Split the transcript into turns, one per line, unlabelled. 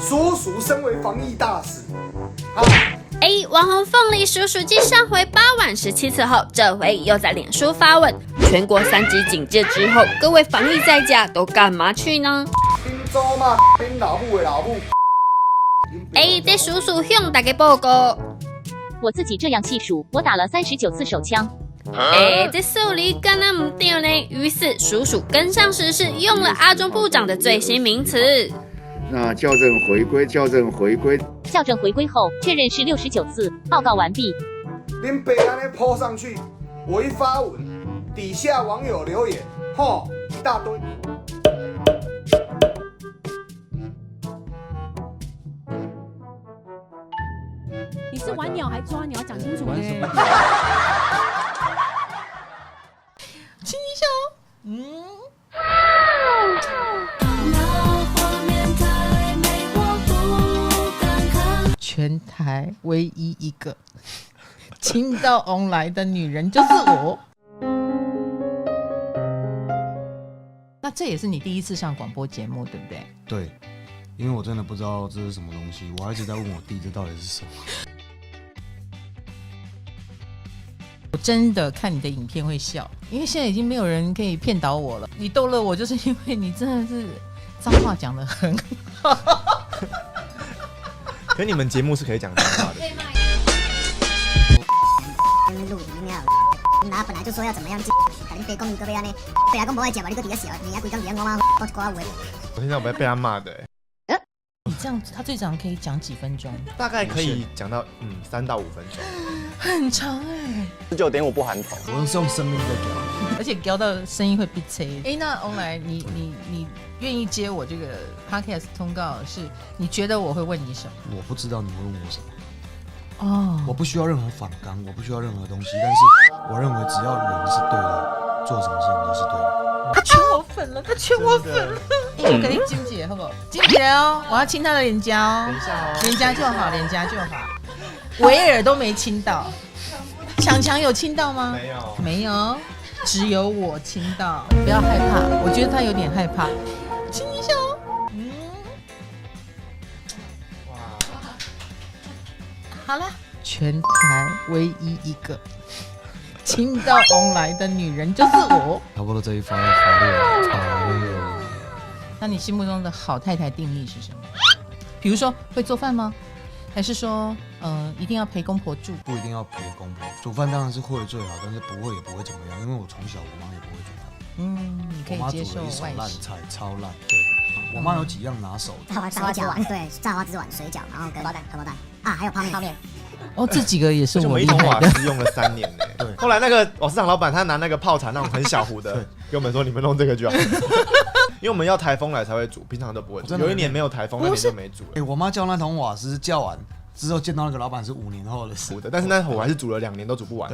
叔叔身为防疫大使，
网红凤梨叔叔继上回8晚17次后，这回又在脸书发文，全国3级警戒之后，各位防疫在家都干嘛去呢？
走嘛，恁老母的老母。
这叔叔向大家报告。
我自己这样细数，我打了39次手枪。
这数理干那不对呢。于是叔叔跟上时事，用了阿中部长的最新名词。
那校正回归，校正回归。
校正回归后，确认是69次，报告完毕。
恁爸安尼抛上去，我一发文，底下网友留言，一大堆。
你是玩鸟还抓鸟？讲清楚呢。
亲一下，全台唯一一个亲到翁来的女人就是我。那这也是你第一次上广播节目，对不对？
对，因为我真的不知道这是什么东西，我还一直在问我弟这到底是什么。
我真的看你的影片会笑，因为现在已经没有人可以骗倒我了。你逗乐我，就是因为你真的是脏话讲得很好。
可你们节目是可以讲脏话的。
录音了，那本来就说要怎么样，赶紧别讲各位安尼，别人讲不爱讲嘛，你搁底下笑，你还规讲底下我妈多一句话。
我现在我被他骂的。
你这样子，他最长可以讲几分钟？
大概可以讲到3到5分钟，
很长
19.5不含头。
我是用生命在讲，
而且聊到声音会闭塞。那翁来，你愿意接我这个 podcast 通告，是你觉得我会问你什么？
我不知道你会问我什么。我不需要任何反纲，我不需要任何东西，但是我认为只要人是对的，做什么事情都是对的。
他圈我粉了，他圈我粉了。我给你金姐好不好？金姐哦，我要亲她的脸颊哦。
等一下哦，
脸颊就好，脸颊就好。维尔都没亲到，强强有亲到吗？
没有，
没有，只有我亲到。不要害怕，我觉得他有点害怕。亲一下哦。
哇，
好了，全台唯一一个亲到翁来的女人就是我。
差不多这一发发六。
那你心目中的好太太定义是什么？比如说会做饭吗？还是说一定要陪公婆住？
不一定要陪公婆，煮饭当然是会最好，但是不会也不会怎么样，因为我从小我妈也不会煮饭。
你可以接受
我妈煮了一手
外食。
烂菜，超烂。对，我妈有几样拿手的。
炸花枝丸，对，炸花枝丸、水饺，然后跟荷包蛋啊，还有泡面。
哦，这几个也是
我们一
我厉害的。
桶瓦斯用了3年呢。
对，
后来那个瓦斯厂老板他拿那个泡茶那种很小壶的，跟我们说你们弄这个就好。因为我们要台风来才会煮，平常都不会煮。有一年没有台风，那年就没煮了。
我妈叫那桶瓦斯叫完之后，见到那个老板是5年后的事。
但是那我还是煮了2年都煮不完。